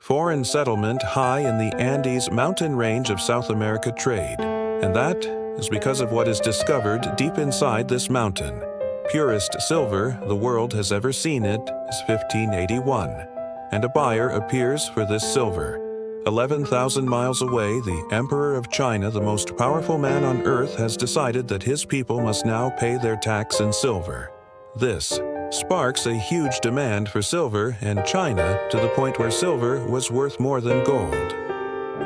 Foreign settlement high in the Andes mountain range of South America trade, and that is because of what is discovered deep inside this mountain. Purest silver the world has ever seen it is 1581, and a buyer appears for this silver. 11,000 miles away, the Emperor of China, the most powerful man on earth, has decided that his people must now pay their tax in silver. This sparks a huge demand for silver in China to the point where silver was worth more than gold.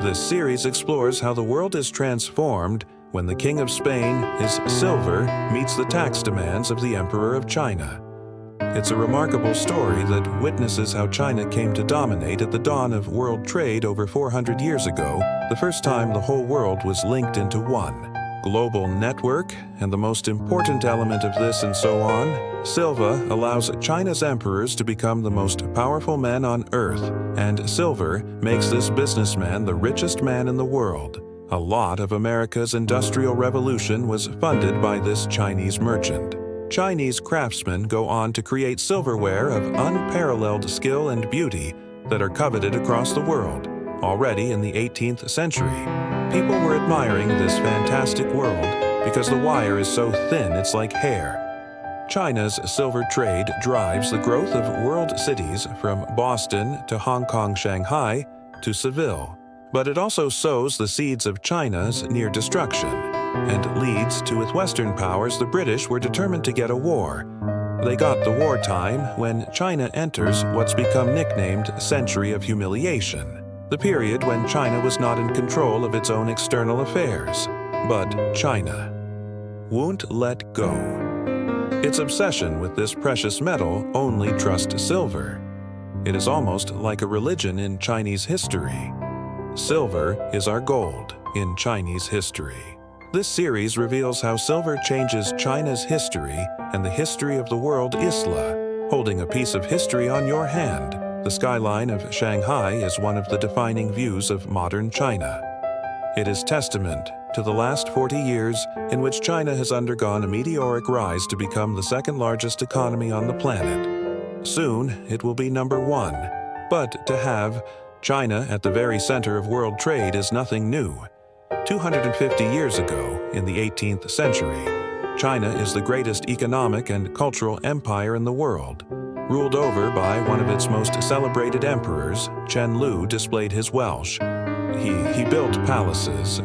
This series explores how the world is transformed when the King of Spain, his silver, meets the tax demands of the Emperor of China. It's a remarkable story that witnesses how China came to dominate at the dawn of world trade over 400 years ago, the first time the whole world was linked into one global network, and the most important element of this and so on, silver allows China's emperors to become the most powerful men on earth, and silver makes this businessman the richest man in the world. A lot of America's Industrial Revolution was funded by this Chinese merchant. Chinese craftsmen go on to create silverware of unparalleled skill and beauty that are coveted across the world. Already in the 18th century, people were admiring this fantastic world because the wire is so thin it's like hair. China's silver trade drives the growth of world cities from Boston to Hong Kong, Shanghai to Seville. But it also sows the seeds of China's near destruction and leads to, with Western powers, the British were determined to get a war. They got the wartime when China enters what's become nicknamed Century of Humiliation, the period when China was not in control of its own external affairs. But China won't let go. Its obsession with this precious metal only trusts silver. It is almost like a religion in Chinese history. Silver is our gold in Chinese history. This series reveals how silver changes China's history and the history of the world. Isla, holding a piece of history on your hand, the skyline of Shanghai is one of the defining views of modern China. It is testament to the last 40 years in which China has undergone a meteoric rise to become the second largest economy on the planet. Soon, it will be number one, but to have China at the very center of world trade is nothing new. 250 years ago, in the 18th century, China is the greatest economic and cultural empire in the world. Ruled over by one of its most celebrated emperors, Chen Lu displayed his Welsh. He built palaces,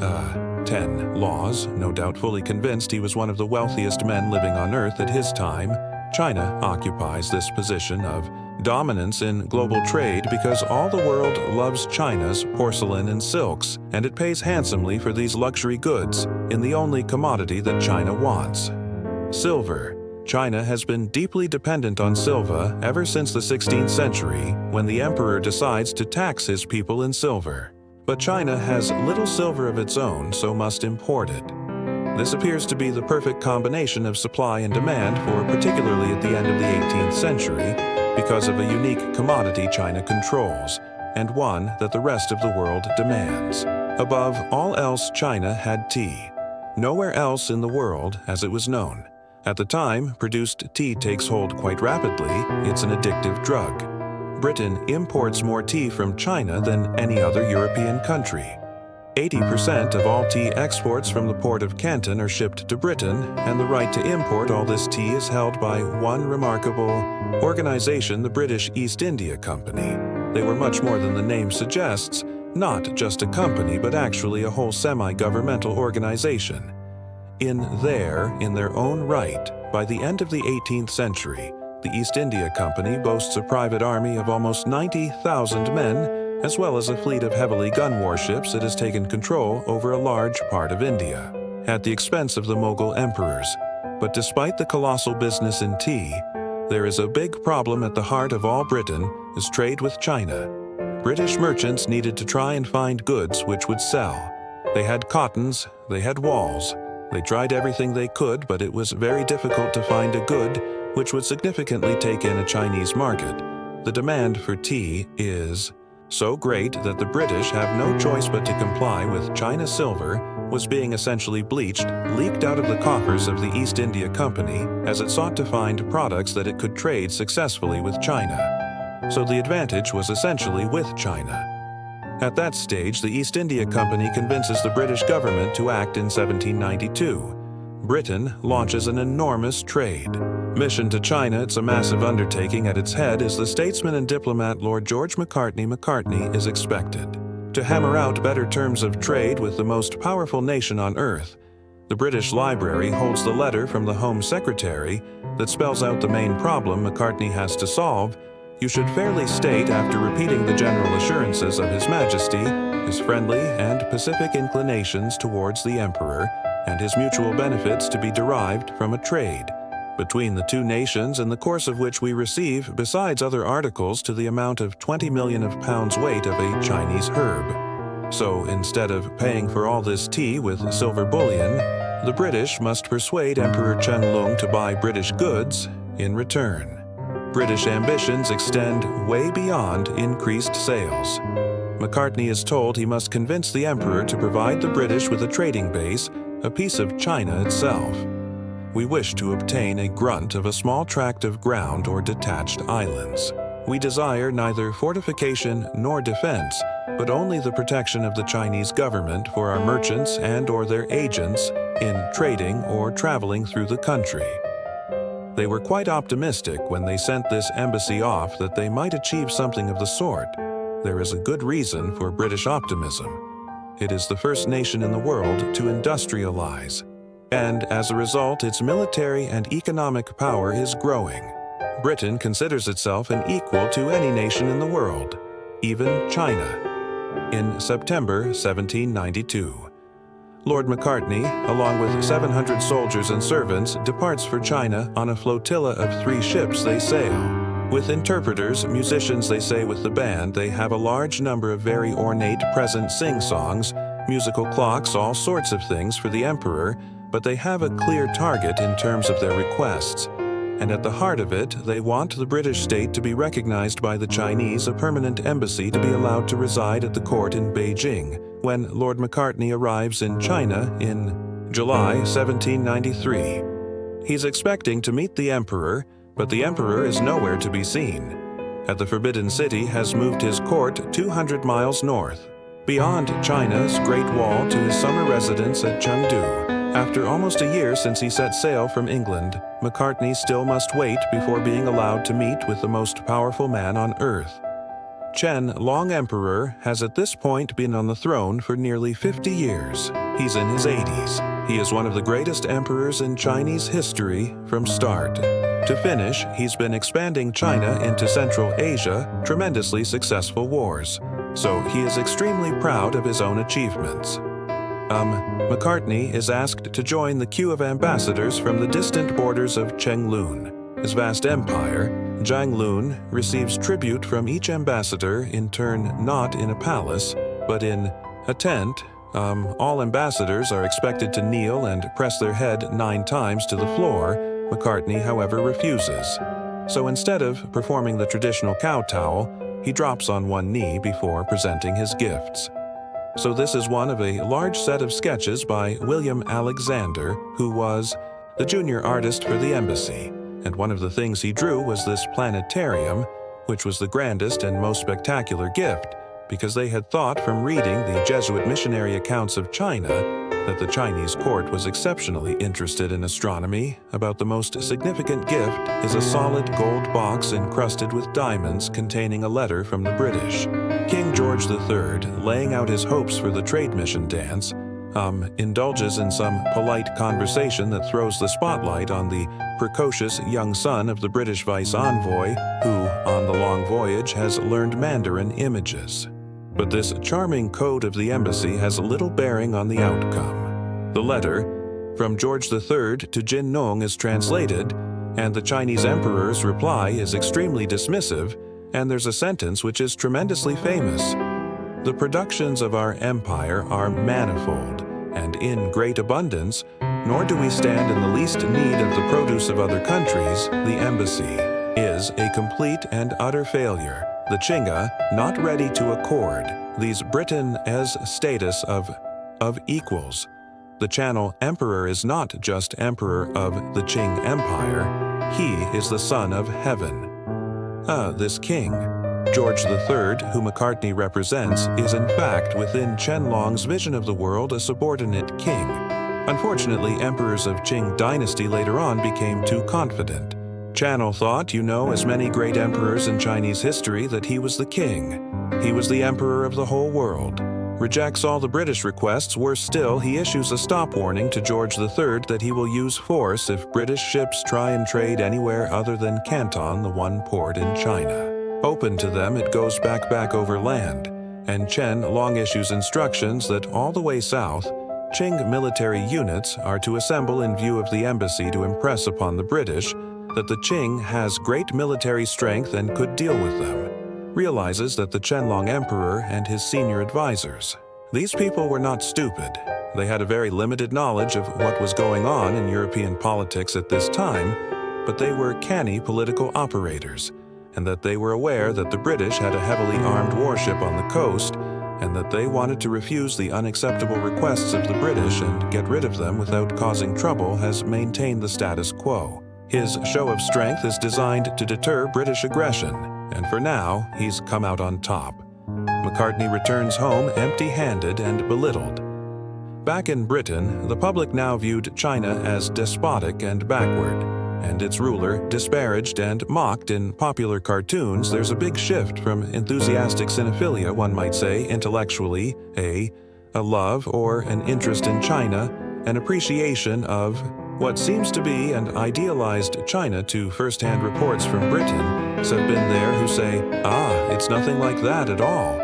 10 laws, no doubt fully convinced he was one of the wealthiest men living on earth at his time. China occupies this position of dominance in global trade because all the world loves China's porcelain and silks, and it pays handsomely for these luxury goods in the only commodity that China wants: silver. China has been deeply dependent on silver ever since the 16th century, when the emperor decides to tax his people in silver. But China has little silver of its own, so must import it. This appears to be the perfect combination of supply and demand for particularly at the end of the 18th century, because of a unique commodity China controls, and one that the rest of the world demands. Above all else, China had tea. Nowhere else in the world, as it was known. At the time, produced tea takes hold quite rapidly. It's an addictive drug. Britain imports more tea from China than any other European country. 80% of all tea exports from the port of Canton are shipped to Britain, and the right to import all this tea is held by one remarkable organization, the British East India Company. They were much more than the name suggests, not just a company, but actually a whole semi-governmental organization. In their own right, by the end of the 18th century, the East India Company boasts a private army of almost 90,000 men, as well as a fleet of heavily gunned warships that has taken control over a large part of India, at the expense of the Mughal emperors. But despite the colossal business in tea, there is a big problem at the heart of all Britain, is trade with China. British merchants needed to try and find goods which would sell. They had cottons, they had walls. They tried everything they could, but it was very difficult to find a good which would significantly take in a Chinese market. The demand for tea is so great that the British have no choice but to comply with China silver was being essentially bleached, leaked out of the coffers of the East India Company as it sought to find products that it could trade successfully with China. so the advantage was essentially with China. At that stage, the East India Company convinces the British government to act in 1792. Britain launches an enormous trade. Mission to China, it's a massive undertaking. At its head is the statesman and diplomat Lord George Macartney. Macartney is expected to hammer out better terms of trade with the most powerful nation on earth. The British Library holds the letter from the Home Secretary that spells out the main problem Macartney has to solve. You should fairly state, after repeating the general assurances of His Majesty, his friendly and pacific inclinations towards the Emperor, and his mutual benefits to be derived from a trade between the two nations, in the course of which we receive, besides other articles, to the amount of 20 million of pounds weight of a Chinese herb. So, instead of paying for all this tea with silver bullion, the British must persuade Emperor Chen Lung to buy British goods in return. British ambitions extend way beyond increased sales. Macartney is told he must convince the Emperor to provide the British with a trading base, a piece of China itself. We wish to obtain a grunt of a small tract of ground or detached islands. We desire neither fortification nor defense, but only the protection of the Chinese government for our merchants and/or their agents in trading or traveling through the country. They were quite optimistic when they sent this embassy off that they might achieve something of the sort. There is a good reason for British optimism. It is the first nation in the world to industrialize, and as a result, its military and economic power is growing. Britain considers itself an equal to any nation in the world, even China. In September 1792, Lord Macartney, along with 700 soldiers and servants, departs for China on a flotilla of 3 ships they sail. With interpreters, musicians they say with the band, they have a large number of very ornate present sing-songs, musical clocks, all sorts of things for the Emperor, but they have a clear target in terms of their requests. And at the heart of it, they want the British state to be recognized by the Chinese, a permanent embassy to be allowed to reside at the court in Beijing, when Lord Macartney arrives in China in July 1793. He's expecting to meet the Emperor, but the Emperor is nowhere to be seen. At the Forbidden City has moved his court 200 miles north, beyond China's Great Wall, to his summer residence at Chengdu. After almost a year since he set sail from England, Macartney still must wait before being allowed to meet with the most powerful man on earth. Chen, long emperor, has at this point been on the throne for nearly 50 years. He's in his 80s. He is one of the greatest emperors in Chinese history from start to finish. He's been expanding China into Central Asia, tremendously successful wars. So he is extremely proud of his own achievements. Macartney is asked to join the queue of ambassadors from the distant borders of Chenglun. His vast empire, Jianglun, receives tribute from each ambassador, in turn not in a palace, but in a tent. All ambassadors are expected to kneel and press their head 9 times to the floor. Macartney, however, refuses. So instead of performing the traditional kowtow, he drops on one knee before presenting his gifts. So this is one of a large set of sketches by William Alexander, who was the junior artist for the embassy, and one of the things he drew was this planetarium, which was the grandest and most spectacular gift, because they had thought from reading the Jesuit missionary accounts of China that the Chinese court was exceptionally interested in astronomy. About the most significant gift is a solid gold box encrusted with diamonds containing a letter from the British. King George III, laying out his hopes for the trade mission dance, indulges in some polite conversation that throws the spotlight on the precocious young son of the British vice envoy, who, on the long voyage, has learned Mandarin images. But this charming code of the embassy has little bearing on the outcome. The letter from George III to Jin Nung is translated, and the Chinese emperor's reply is extremely dismissive, and there's a sentence which is tremendously famous. The productions of our empire are manifold and in great abundance, nor do we stand in the least need of the produce of other countries. The embassy is a complete and utter failure. The Qing not ready to accord these Britain as status of equals. The Channel Emperor is not just emperor of the Qing Empire, he is the son of heaven. this king. George III, who McCartney represents, is in fact within Qianlong's vision of the world a subordinate king. Unfortunately, emperors of Qing Dynasty later on became too confident. Channel thought, as many great emperors in Chinese history, that he was the king. He was the emperor of the whole world. Rejects all the British requests. Worse still, he issues a stop warning to George III that he will use force if British ships try and trade anywhere other than Canton, the one port in China. Open to them, it goes back over land. And Chen long issues instructions that all the way south, Qing military units are to assemble in view of the embassy to impress upon the British that the Qing has great military strength and could deal with them. Realizes that the Qianlong emperor and his senior advisors. These people were not stupid. They had a very limited knowledge of what was going on in European politics at this time, but they were canny political operators, and that they were aware that the British had a heavily armed warship on the coast, and that they wanted to refuse the unacceptable requests of the British and get rid of them without causing trouble, has maintained the status quo. His show of strength is designed to deter British aggression, and for now, he's come out on top. McCartney returns home empty-handed and belittled. Back in Britain, the public now viewed China as despotic and backward, and its ruler disparaged and mocked in popular cartoons. There's a big shift from enthusiastic cinephilia, one might say, intellectually, a love or an interest in China, an appreciation of what seems to be an idealized China to first-hand reports from Britain have been there who say, it's nothing like that at all.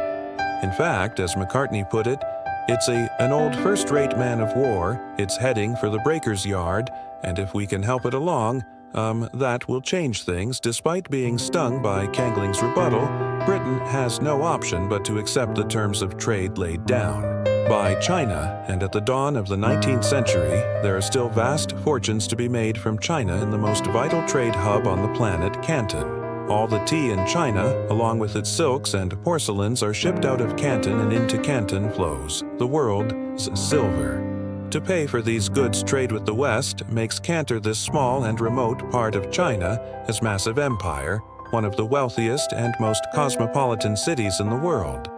In fact, as McCartney put it, it's an old first-rate man of war, it's heading for the breaker's yard, and if we can help it along, that will change things. Despite being stung by Cangling's rebuttal, Britain has no option but to accept the terms of trade laid down by China, and at the dawn of the 19th century, there are still vast fortunes to be made from China in the most vital trade hub on the planet, Canton. All the tea in China, along with its silks and porcelains, are shipped out of Canton, and into Canton flows the world's silver. To pay for these goods, trade with the West makes Canton, this small and remote part of China, as massive empire, one of the wealthiest and most cosmopolitan cities in the world.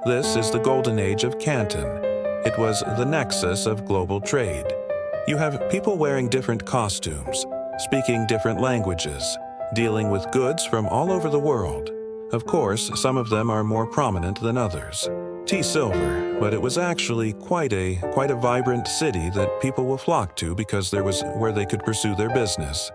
This is the golden age of Canton. It was the nexus of global trade. You have people wearing different costumes, speaking different languages, dealing with goods from all over the world. Of course, some of them are more prominent than others. Tea silver, but it was actually quite a vibrant city that people will flock to because there was where they could pursue their business.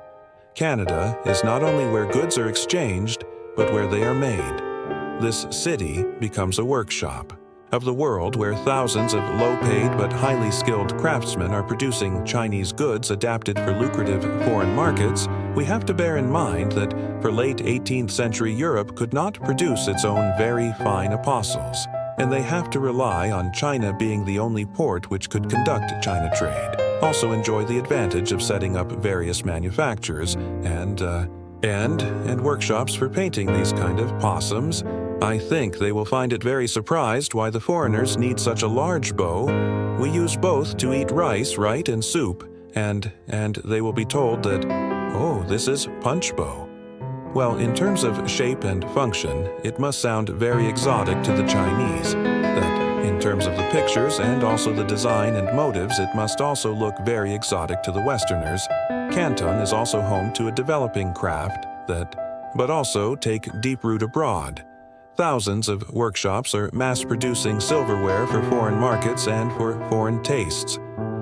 Canada is not only where goods are exchanged, but where they are made. This city becomes a workshop of the world where thousands of low-paid but highly skilled craftsmen are producing Chinese goods adapted for lucrative foreign markets. We have to bear in mind that for late 18th century Europe could not produce its own very fine apostles, and they have to rely on China being the only port which could conduct China trade. Also enjoy the advantage of setting up various manufacturers and workshops for painting these kind of possums. I think they will find it very surprised why the foreigners need such a large bow. We use both to eat rice, right, and soup, and they will be told that, this is punch bow. Well, in terms of shape and function, it must sound very exotic to the Chinese. That in terms of the pictures and also the design and motives, it must also look very exotic to the Westerners. Canton is also home to a developing craft but also take deep root abroad. Thousands of workshops are mass-producing silverware for foreign markets and for foreign tastes.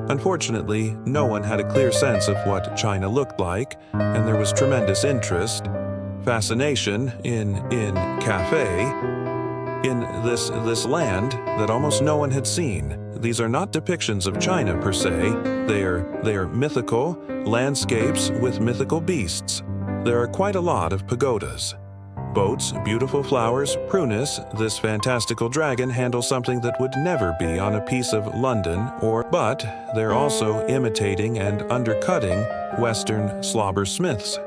Unfortunately, no one had a clear sense of what China looked like, and there was tremendous interest, fascination in cafe, in this land that almost no one had seen. These are not depictions of China per se. They are mythical landscapes with mythical beasts. There are quite a lot of pagodas. Boats, beautiful flowers, prunus, this fantastical dragon handles something that would never be on a piece of London but they're also imitating and undercutting Western slobber smiths.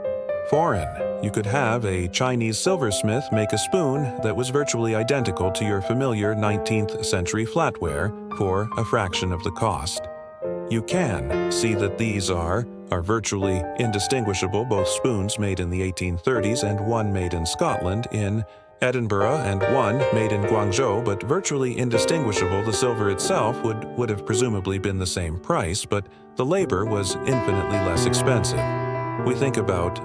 Foreign, you could have a Chinese silversmith make a spoon that was virtually identical to your familiar 19th century flatware for a fraction of the cost. You can see that these are are virtually indistinguishable, both spoons made in the 1830s and one made in Scotland in Edinburgh and one made in Guangzhou, but virtually indistinguishable. The silver itself would have presumably been the same price, but the labor was infinitely less expensive. We think about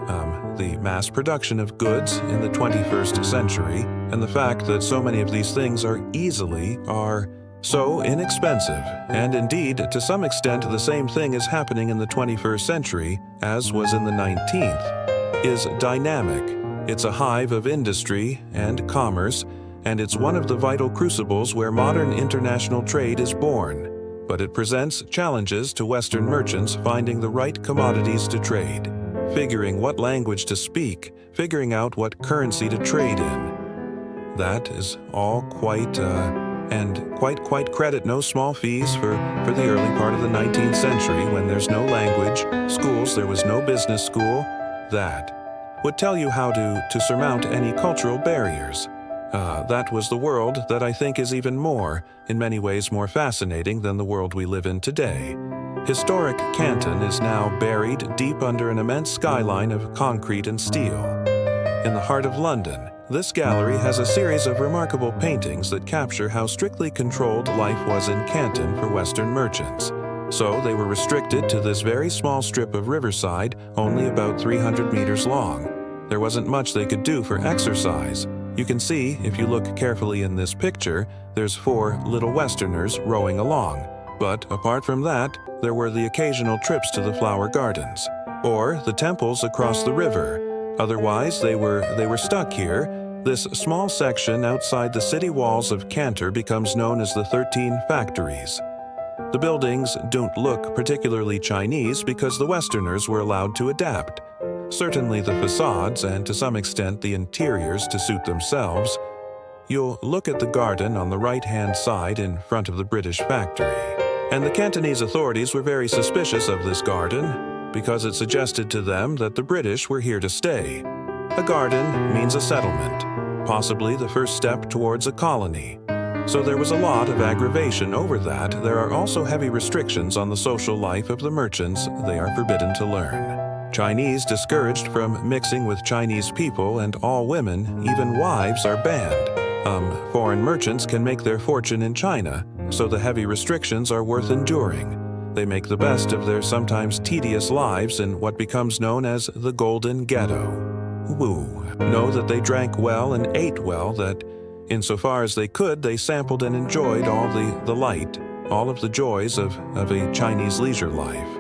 the mass production of goods in the 21st century and the fact that so many of these things are so inexpensive, and indeed, to some extent, the same thing is happening in the 21st century as was in the 19th, is dynamic. It's a hive of industry and commerce, and it's one of the vital crucibles where modern international trade is born. But it presents challenges to Western merchants finding the right commodities to trade, figuring what language to speak, figuring out what currency to trade in. That is all quite credit no small fees for the early part of the 19th century when there's no language schools, there was no business school. That would tell you how to surmount any cultural barriers. That was the world that I think is even more, in many ways more fascinating than the world we live in today. Historic Canton is now buried deep under an immense skyline of concrete and steel. In the heart of London, this gallery has a series of remarkable paintings that capture how strictly controlled life was in Canton for Western merchants. So they were restricted to this very small strip of riverside, only about 300 meters long. There wasn't much they could do for exercise. You can see, if you look carefully in this picture, there's 4 little Westerners rowing along. But apart from that, there were the occasional trips to the flower gardens, or the temples across the river. Otherwise, they were stuck here. This small section outside the city walls of Cantor becomes known as the 13 Factories. The buildings don't look particularly Chinese because the Westerners were allowed to adapt. Certainly the facades and to some extent the interiors to suit themselves. You'll look at the garden on the right-hand side in front of the British factory. And the Cantonese authorities were very suspicious of this garden because it suggested to them that the British were here to stay. A garden means a settlement, possibly the first step towards a colony. So there was a lot of aggravation over that. There are also heavy restrictions on the social life of the merchants they are forbidden to learn. Chinese discouraged from mixing with Chinese people, and all women, even wives, are banned. Foreign merchants can make their fortune in China, so the heavy restrictions are worth enduring. They make the best of their sometimes tedious lives in what becomes known as the Golden Ghetto. Woo. Know that they drank well and ate well, that insofar as they could, they sampled and enjoyed all the light, all of the joys of a Chinese leisure life.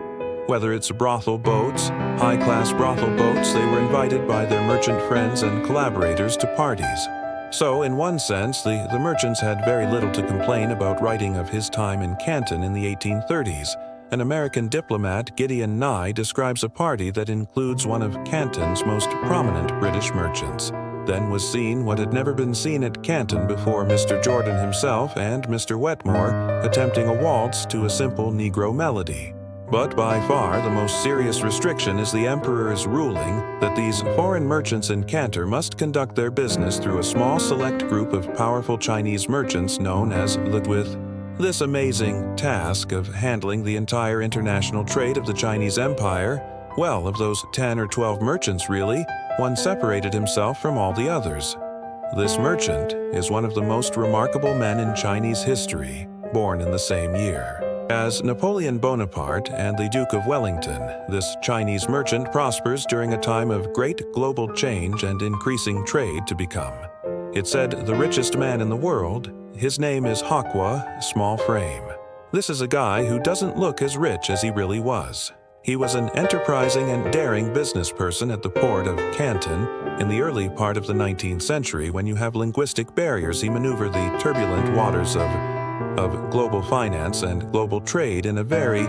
Whether it's brothel boats, high-class brothel boats, they were invited by their merchant friends and collaborators to parties. So, in one sense, the merchants had very little to complain about writing of his time in Canton in the 1830s. An American diplomat, Gideon Nye, describes a party that includes one of Canton's most prominent British merchants. Then was seen what had never been seen at Canton before: Mr. Jordan himself and Mr. Wetmore attempting a waltz to a simple Negro melody. But by far the most serious restriction is the emperor's ruling that these foreign merchants in Cantor must conduct their business through a small select group of powerful Chinese merchants known as the with this amazing task of handling the entire international trade of the Chinese Empire. Well, of those 10 or 12 merchants really, one separated himself from all the others. This merchant is one of the most remarkable men in Chinese history, born in the same year. As Napoleon Bonaparte and the Duke of Wellington, this Chinese merchant prospers during a time of great global change and increasing trade to become, it said, the richest man in the world. His name is Hokwa, small frame. This is a guy who doesn't look as rich as he really was. He was an enterprising and daring business person at the port of Canton. In the early part of the 19th century, when you have linguistic barriers, he maneuvered the turbulent waters of global finance and global trade in a very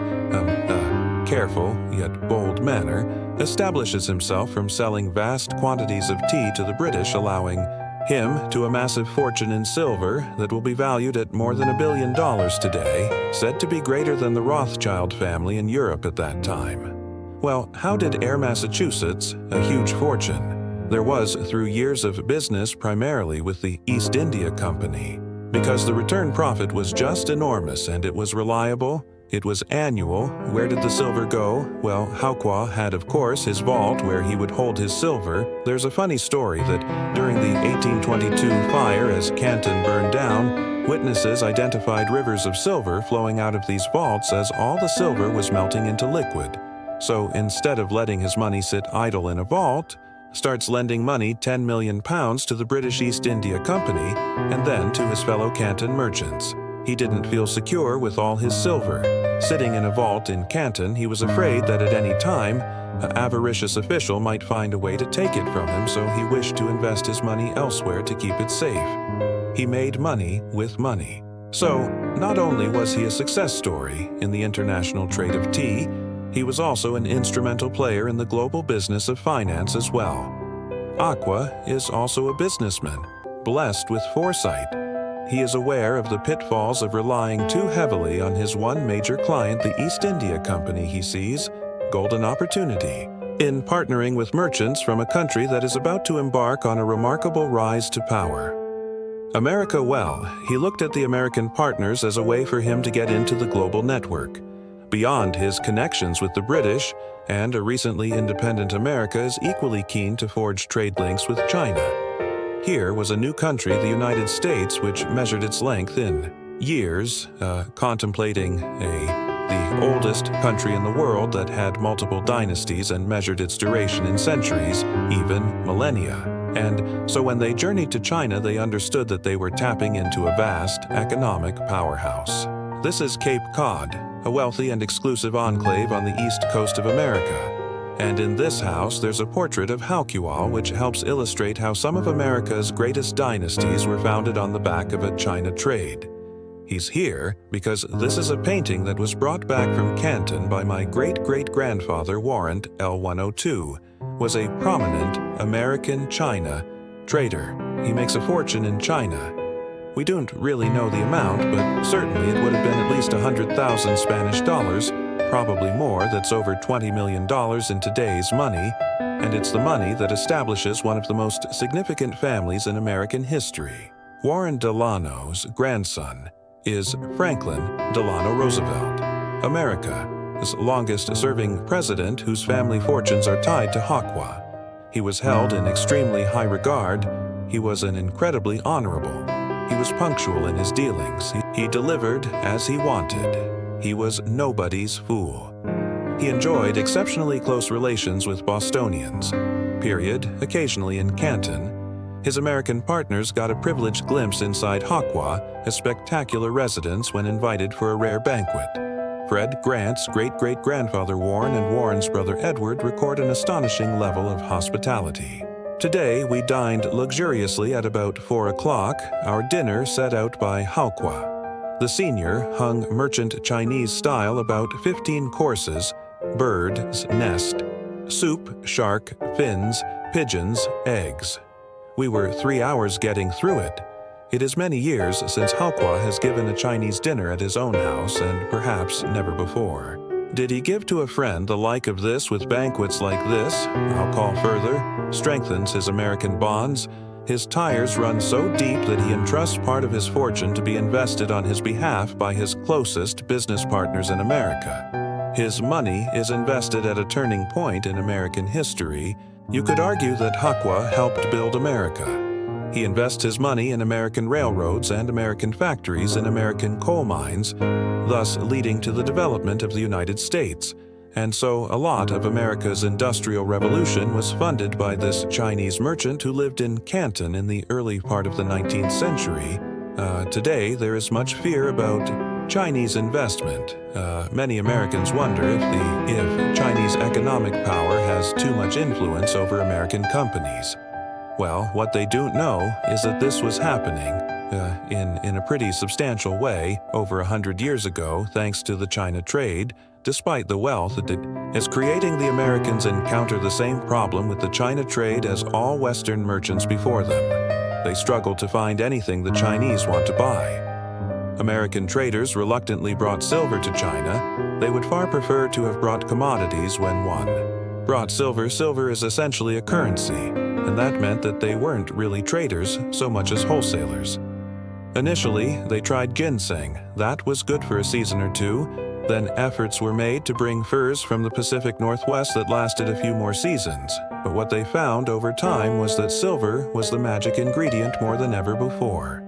careful yet bold manner, establishes himself from selling vast quantities of tea to the British, allowing him to a massive fortune in silver that will be valued at more than $1 billion today, said to be greater than the Rothschild family in Europe at that time. Well, how did Air Massachusetts a huge fortune? There was through years of business primarily with the East India Company, because the return profit was just enormous and it was reliable, It was annual. Where did the silver go? Well, Haokwa had, of course, his vault where he would hold his silver. There's a funny story that during the 1822 fire, as Canton burned down, witnesses identified rivers of silver flowing out of these vaults as all the silver was melting into liquid. So instead of letting his money sit idle in a vault, starts lending money, 10 million pounds, to the British East India Company and then to his fellow Canton merchants. He didn't feel secure with all his silver. Sitting in a vault in Canton, he was afraid that at any time, an avaricious official might find a way to take it from him, so he wished to invest his money elsewhere to keep it safe. He made money with money. So, not only was he a success story in the international trade of tea, he was also an instrumental player in the global business of finance as well. Haokwa is also a businessman, blessed with foresight. He is aware of the pitfalls of relying too heavily on his one major client, the East India Company. He sees golden opportunity in partnering with merchants from a country that is about to embark on a remarkable rise to power. America well, he looked at the American partners as a way for him to get into the global network. Beyond his connections with the British, and a recently independent America is equally keen to forge trade links with China. Here was a new country, the United States, which measured its length in years, contemplating the oldest country in the world that had multiple dynasties and measured its duration in centuries, even millennia. And so when they journeyed to China, they understood that they were tapping into a vast economic powerhouse. This is Cape Cod, a wealthy and exclusive enclave on the east coast of America. And in this house, there's a portrait of Haokwa, which helps illustrate how some of America's greatest dynasties were founded on the back of a China trade. He's here because this is a painting that was brought back from Canton by my great-great-grandfather, Warrant L102, was a prominent American China trader. He makes a fortune in China. We don't really know the amount, but certainly it would have been at least 100,000 Spanish dollars, probably more. That's over $20 million in today's money, and it's the money that establishes one of the most significant families in American history. Warren Delano's grandson is Franklin Delano Roosevelt, America's longest-serving president, whose family fortunes are tied to Haokwa. He was held in extremely high regard. He was an incredibly honorable. He was punctual in his dealings. He delivered as he wanted. He was nobody's fool. He enjoyed exceptionally close relations with Bostonians. Occasionally in Canton. His American partners got a privileged glimpse inside Haokwa, a spectacular residence, when invited for a rare banquet. Fred Grant's great-great-grandfather Warren and Warren's brother Edward record an astonishing level of hospitality. Today, we dined luxuriously at about 4 o'clock, our dinner set out by Haokwa. The senior hung merchant Chinese style about 15 courses: bird's nest, soup, shark, fins, pigeons, eggs. We were 3 hours getting through it. It is many years since Haokwa has given a Chinese dinner at his own house, and perhaps never before. Did he give to a friend the like of this with banquets like this? I'll call further, strengthens his American bonds. His ties run so deep that he entrusts part of his fortune to be invested on his behalf by his closest business partners in America. His money is invested at a turning point in American history. You could argue that Haokwa helped build America. He invests his money in American railroads and American factories in American coal mines, thus leading to the development of the United States. And so a lot of America's Industrial Revolution was funded by this Chinese merchant who lived in Canton in the early part of the 19th century. Today, there is much fear about Chinese investment. Many Americans wonder if Chinese economic power has too much influence over American companies. Well, what they don't know is that this was happening in a pretty substantial way over 100 years ago, thanks to the China trade. Despite the wealth that it is creating, the Americans encounter the same problem with the China trade as all Western merchants before them. They struggle to find anything the Chinese want to buy. American traders reluctantly brought silver to China. They would far prefer to have brought commodities when one brought silver. Silver is essentially a currency, and that meant that they weren't really traders so much as wholesalers. Initially, they tried ginseng. That was good for a season or two, Then efforts were made to bring furs from the Pacific Northwest that lasted a few more seasons, but what they found over time was that silver was the magic ingredient more than ever before.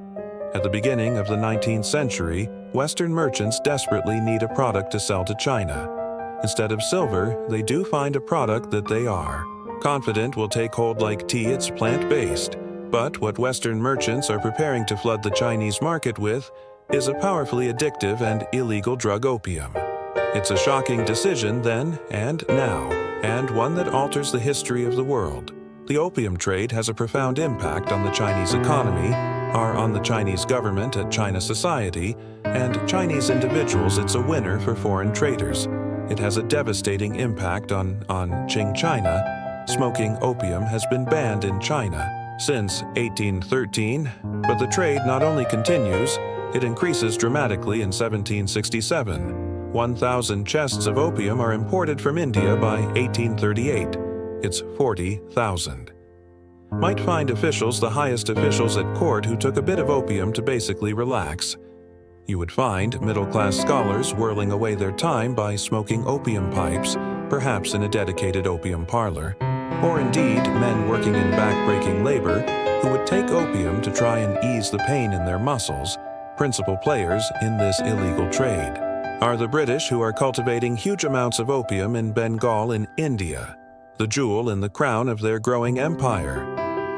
At the beginning of the 19th century, Western merchants desperately need a product to sell to China. Instead of silver, they do find a product that they are confident will take hold like tea. It's plant-based. But what Western merchants are preparing to flood the Chinese market with is a powerfully addictive and illegal drug, opium. It's a shocking decision then and now, and one that alters the history of the world. The opium trade has a profound impact on the Chinese economy, on the Chinese government, at China society, and Chinese individuals. It's a winner for foreign traders. It has a devastating impact on Qing China. Smoking opium has been banned in China since 1813, but the trade not only continues, it increases dramatically. In 1767, 1,000 chests of opium are imported from India. By 1838, it's 40,000. Might find officials, the highest officials at court, who took a bit of opium to basically relax. You would find middle-class scholars whirling away their time by smoking opium pipes, perhaps in a dedicated opium parlor, or indeed men working in back-breaking labor who would take opium to try and ease the pain in their muscles. Principal players in this illegal trade are the British, who are cultivating huge amounts of opium in Bengal in India, the jewel in the crown of their growing empire.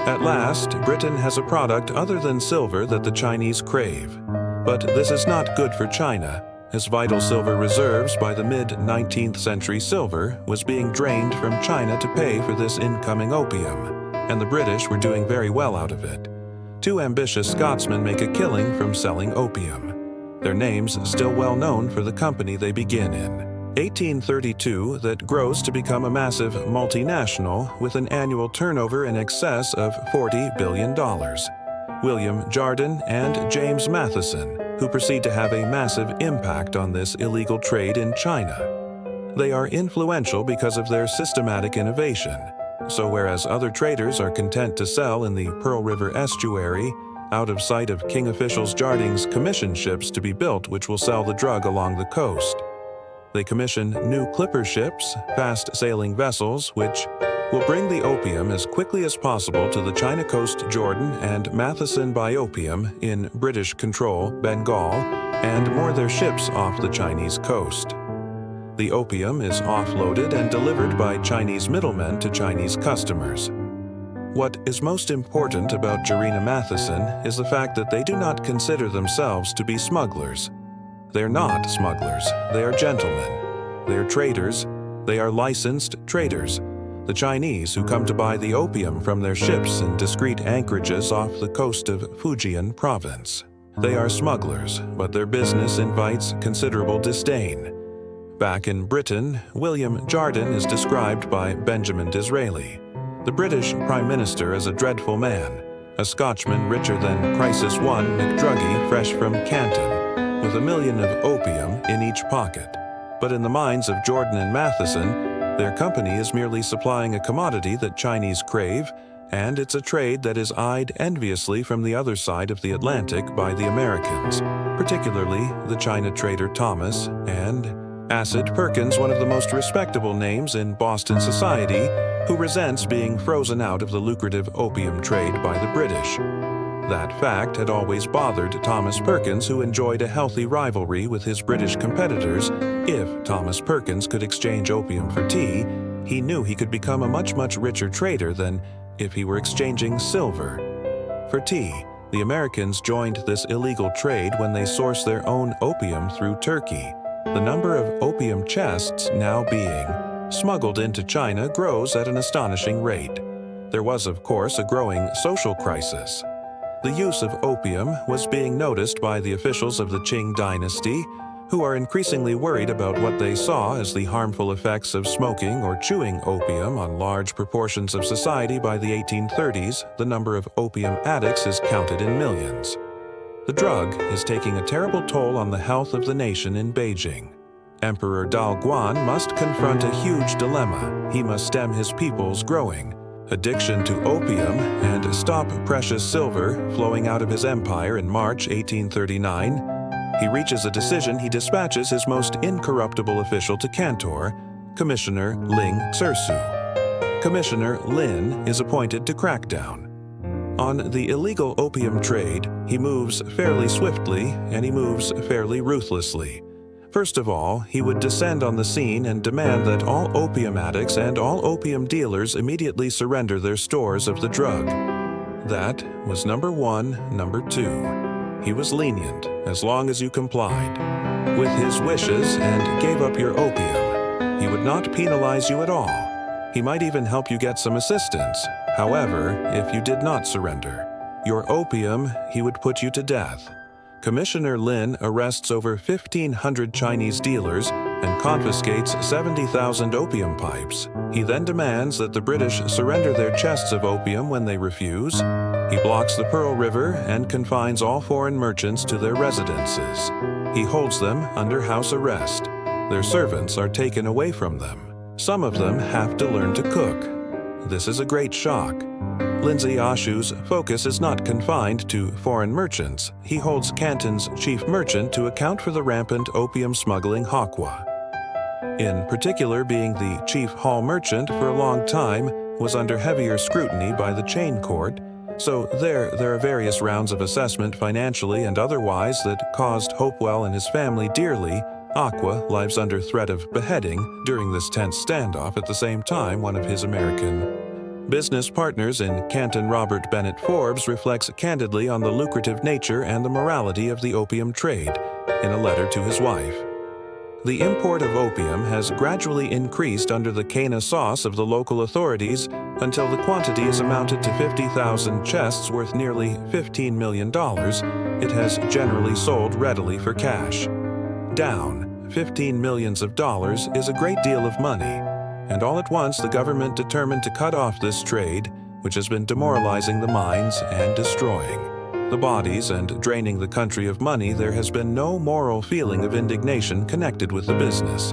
At last, Britain has a product other than silver that the Chinese crave. But this is not good for China, as vital silver reserves. By the mid-19th century, silver was being drained from China to pay for this incoming opium, and the British were doing very well out of it. Two ambitious Scotsmen make a killing from selling opium. Their names still well known for the company they begin in 1832 that grows to become a massive multinational with an annual turnover in excess of $40 billion. William Jardine and James Matheson, who proceed to have a massive impact on this illegal trade in China. They are influential because of their systematic innovation. So whereas other traders are content to sell in the Pearl River estuary, out of sight of King officials, Jardine's commissioned ships to be built which will sell the drug along the coast. They commission new clipper ships, fast-sailing vessels, which will bring the opium as quickly as possible to the China coast, Jordan, and Matheson buy opium in British control, Bengal, and moor their ships off the Chinese coast. The opium is offloaded and delivered by Chinese middlemen to Chinese customers. What is most important about Jarina Matheson is the fact that they do not consider themselves to be smugglers. They're not smugglers, they are gentlemen. They are traders, they are licensed traders. The Chinese who come to buy the opium from their ships in discreet anchorages off the coast of Fujian province. They are smugglers, but their business invites considerable disdain. Back in Britain, William Jardine is described by Benjamin Disraeli, the British Prime Minister, as a dreadful man, a Scotchman richer than Crisis I McDruggy fresh from Canton, with $1 million of opium in each pocket. But in the minds of Jardine and Matheson, their company is merely supplying a commodity that Chinese crave, and it's a trade that is eyed enviously from the other side of the Atlantic by the Americans, particularly the China trader Thomas and Acid Perkins, one of the most respectable names in Boston society, who resents being frozen out of the lucrative opium trade by the British. That fact had always bothered Thomas Perkins, who enjoyed a healthy rivalry with his British competitors. If Thomas Perkins could exchange opium for tea, he knew he could become a much richer trader than if he were exchanging silver for tea. The Americans joined this illegal trade when they sourced their own opium through Turkey. The number of opium chests now being smuggled into China grows at an astonishing rate. There was, of course, a growing social crisis. The use of opium was being noticed by the officials of the Qing Dynasty, who are increasingly worried about what they saw as the harmful effects of smoking or chewing opium on large proportions of society. By the 1830s, the number of opium addicts is counted in millions. The drug is taking a terrible toll on the health of the nation in Beijing. Emperor Daoguan must confront a huge dilemma. He must stem his people's growing addiction to opium and stop precious silver flowing out of his empire. In March 1839, he reaches a decision, he dispatches his most incorruptible official to Cantor, Commissioner Ling Cersu. Commissioner Lin is appointed to crack down on the illegal opium trade. He moves fairly swiftly, and he moves fairly ruthlessly. First of all, he would descend on the scene and demand that all opium addicts and all opium dealers immediately surrender their stores of the drug. That was number one. Number two, he was lenient as long as you complied with his wishes and gave up your opium. He would not penalize you at all. He might even help you get some assistance. However, if you did not surrender your opium, he would put you to death. Commissioner Lin arrests over 1,500 Chinese dealers and confiscates 70,000 opium pipes. He then demands that the British surrender their chests of opium when they refuse. He blocks the Pearl River and confines all foreign merchants to their residences. He holds them under house arrest. Their servants are taken away from them. Some of them have to learn to cook. This is a great shock. Lindsay Ashu's focus is not confined to foreign merchants. He holds Canton's chief merchant to account for the rampant opium smuggling Hakwa. In particular, being the chief hall merchant for a long time was under heavier scrutiny by the chain court, so there are various rounds of assessment financially and otherwise that caused Hopewell and his family dearly. Aqua lives under threat of beheading during this tense standoff. At the same time, one of his American business partners in Canton, Robert Bennett Forbes, reflects candidly on the lucrative nature and the morality of the opium trade in a letter to his wife. The import of opium has gradually increased under the Cana sauce of the local authorities until the quantity has amounted to 50,000 chests worth nearly $15 million. It has generally sold readily for cash. Down $15 million is a great deal of money, and all at once the government determined to cut off this trade, which has been demoralizing the mines and destroying the bodies and draining the country of money. There has been no moral feeling of indignation connected with the business.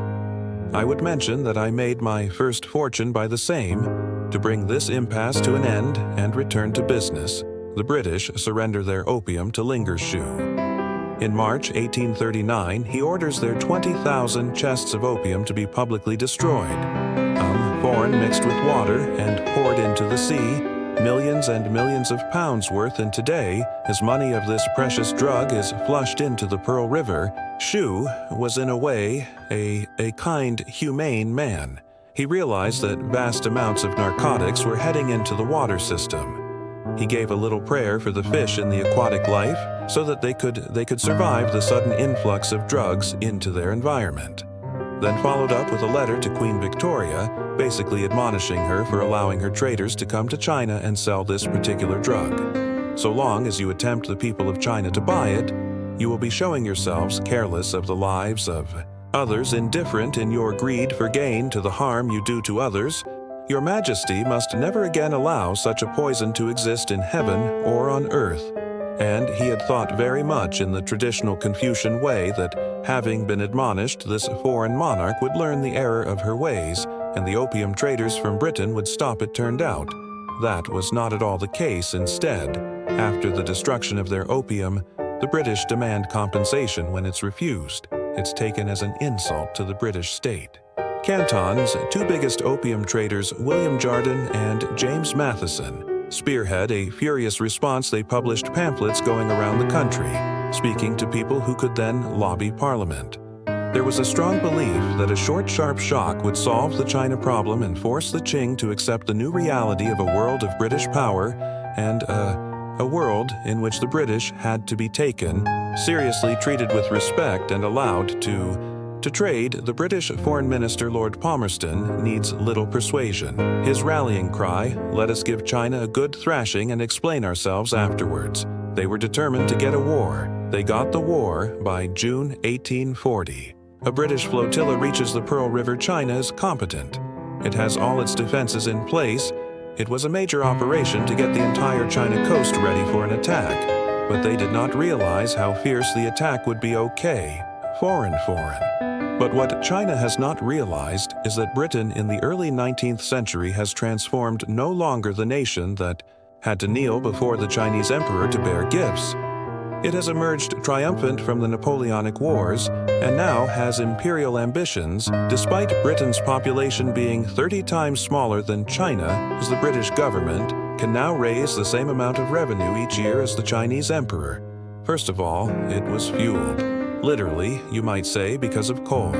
I would mention that I made my first fortune by the same. To bring this impasse to an end and return to business, the British surrender their opium to Lingershoe. In March 1839, he orders their 20,000 chests of opium to be publicly destroyed. Foreign mixed with water and poured into the sea, millions and millions of pounds worth, and today, as money of this precious drug is flushed into the Pearl River, Shu was in a way a kind, humane man. He realized that vast amounts of narcotics were heading into the water system. He gave a little prayer for the fish in the aquatic life so that they could survive the sudden influx of drugs into their environment. Then followed up with a letter to Queen Victoria, basically admonishing her for allowing her traders to come to China and sell this particular drug. So long as you attempt the people of China to buy it, you will be showing yourselves careless of the lives of others, indifferent in your greed for gain to the harm you do to others. Your Majesty must never again allow such a poison to exist in heaven or on earth. And he had thought very much in the traditional Confucian way that, having been admonished, this foreign monarch would learn the error of her ways, and the opium traders from Britain would stop. It turned out that was not at all the case. Instead, after the destruction of their opium, the British demand compensation when it's refused. It's taken as an insult to the British state. Canton's two biggest opium traders, William Jardine and James Matheson, spearhead a furious response. They published pamphlets going around the country, speaking to people who could then lobby Parliament. There was a strong belief that a short, sharp shock would solve the China problem and force the Qing to accept the new reality of a world of British power and a world in which the British had to be taken seriously, treated with respect, and allowed to trade. The British Foreign Minister Lord Palmerston needs little persuasion. His rallying cry, "Let us give China a good thrashing and explain ourselves afterwards." They were determined to get a war. They got the war by June 1840. A British flotilla reaches the Pearl River. China is competent. It has all its defenses in place. It was a major operation to get the entire China coast ready for an attack, but they did not realize how fierce the attack would be. Foreign. But what China has not realized is that Britain in the early 19th century has transformed no longer the nation that had to kneel before the Chinese emperor to bear gifts. It has emerged triumphant from the Napoleonic Wars and now has imperial ambitions, despite Britain's population being 30 times smaller than China, as the British government can now raise the same amount of revenue each year as the Chinese emperor. First of all, it was fueled, literally, you might say, because of coal.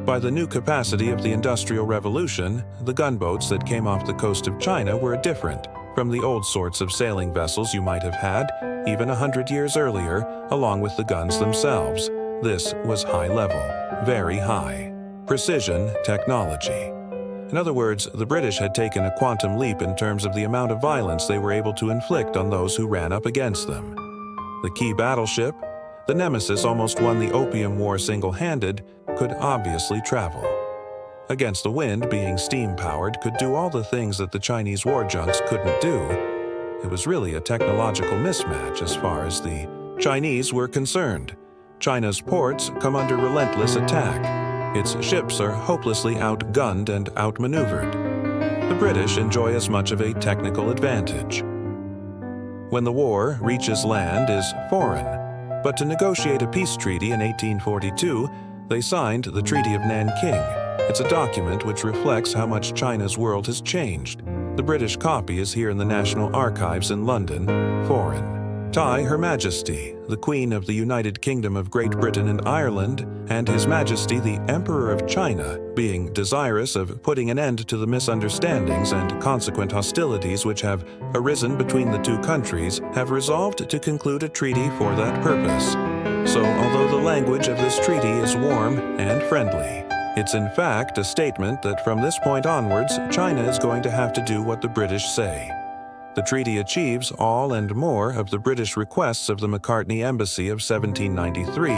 By the new capacity of the Industrial Revolution, the gunboats that came off the coast of China were different from the old sorts of sailing vessels you might have had even 100 years earlier, along with the guns themselves. This was high level, very high. Precision technology. In other words, the British had taken a quantum leap in terms of the amount of violence they were able to inflict on those who ran up against them. The key battleship, the Nemesis, almost won the Opium War single-handed, could obviously travel. Against the wind, being steam-powered, could do all the things that the Chinese war junks couldn't do. It was really a technological mismatch as far as the Chinese were concerned. China's ports come under relentless attack. Its ships are hopelessly outgunned and outmaneuvered. The British enjoy as much of a technical advantage. When the war reaches land is foreign, but to negotiate a peace treaty in 1842, they signed the Treaty of Nanking. It's a document which reflects how much China's world has changed. The British copy is here in the National Archives in London, foreign. Tai, Her Majesty, the Queen of the United Kingdom of Great Britain and Ireland, and His Majesty the Emperor of China, being desirous of putting an end to the misunderstandings and consequent hostilities which have arisen between the two countries, have resolved to conclude a treaty for that purpose. So, although the language of this treaty is warm and friendly, it's in fact a statement that from this point onwards, China is going to have to do what the British say. The treaty achieves all and more of the British requests of the Macartney Embassy of 1793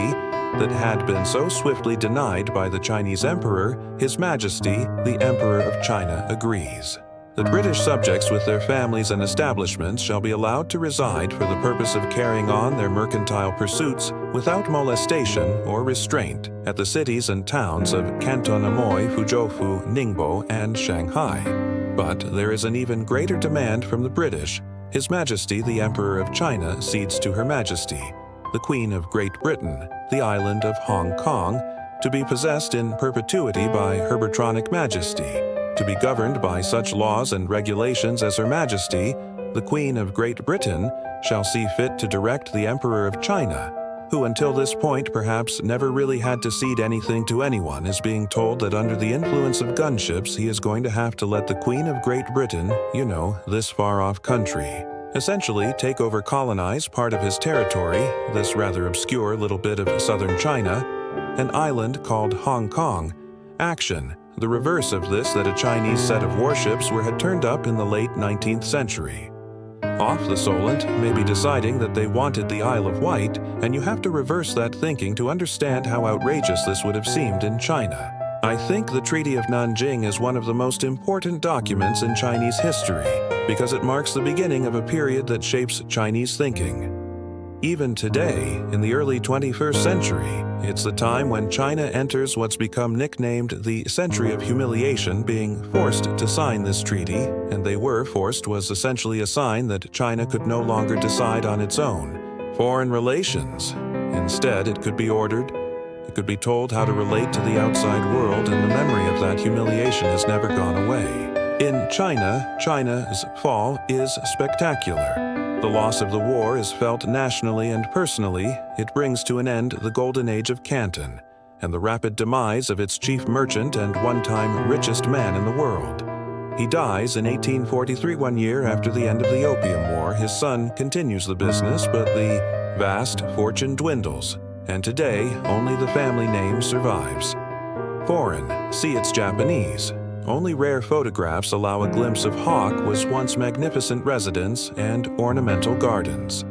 that had been so swiftly denied by the Chinese Emperor. His Majesty, the Emperor of China, agrees that British subjects with their families and establishments shall be allowed to reside for the purpose of carrying on their mercantile pursuits without molestation or restraint at the cities and towns of Canton Amoy, Fuzhou, Ningbo, and Shanghai. But there is an even greater demand from the British. His Majesty, the Emperor of China, cedes to Her Majesty, the Queen of Great Britain, the island of Hong Kong, to be possessed in perpetuity by Her Britannic Majesty, to be governed by such laws and regulations as Her Majesty, the Queen of Great Britain, shall see fit to direct the Emperor of China, who until this point perhaps never really had to cede anything to anyone, is being told that under the influence of gunships he is going to have to let the Queen of Great Britain, you know, this far-off country, essentially take over, colonize part of his territory, this rather obscure little bit of southern China, an island called Hong Kong. Action, the reverse of this that a Chinese set of warships had turned up in the late 19th century. Off the Solent may be deciding that they wanted the Isle of Wight, and you have to reverse that thinking to understand how outrageous this would have seemed in China. I think the Treaty of Nanjing is one of the most important documents in Chinese history, because it marks the beginning of a period that shapes Chinese thinking. Even today, in the early 21st century, it's the time when China enters what's become nicknamed the Century of Humiliation, being forced to sign this treaty, and they were forced was essentially a sign that China could no longer decide on its own. Foreign relations. Instead, it could be ordered. It could be told how to relate to the outside world, and the memory of that humiliation has never gone away. In China, China's fall is spectacular. The loss of the war is felt nationally and personally. It brings to an end the golden age of Canton and the rapid demise of its chief merchant and one-time richest man in the world. He dies in 1843, 1 year after the end of the Opium War. His son continues the business, but the vast fortune dwindles, and today only the family name survives. Foreign, see it's Japanese. Only rare photographs allow a glimpse of Hawk was once magnificent residence and ornamental gardens.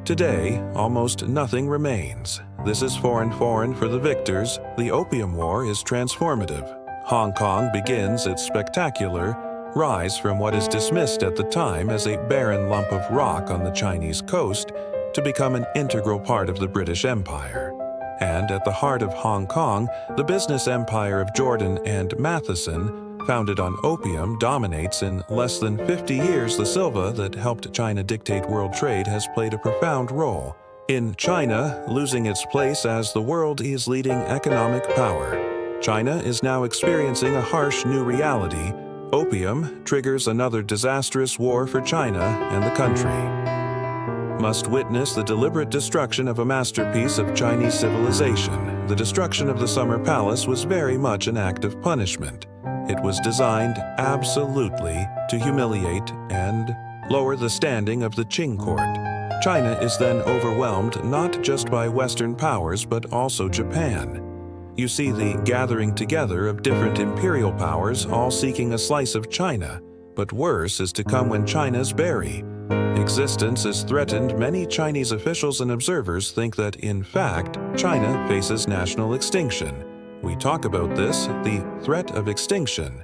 Today, almost nothing remains. This is foreign for the victors. The Opium War is transformative. Hong Kong begins its spectacular rise from what is dismissed at the time as a barren lump of rock on the Chinese coast to become an integral part of the British Empire. And at the heart of Hong Kong, the business empire of Jordan and Matheson, founded on opium, dominates. In less than 50 years. The Silva that helped China dictate world trade has played a profound role In China, losing its place as the world's leading economic power, China is now experiencing a harsh new reality. Opium triggers another disastrous war for China and the country. Must witness the deliberate destruction of a masterpiece of Chinese civilization. The destruction of the Summer Palace was very much an act of punishment. It was designed absolutely to humiliate and lower the standing of the Qing court. China is then overwhelmed not just by Western powers but also Japan. You see the gathering together of different imperial powers all seeking a slice of China, but worse is to come when China's very existence is threatened. Many Chinese officials and observers think that, in fact, China faces national extinction. We talk about this, the threat of extinction,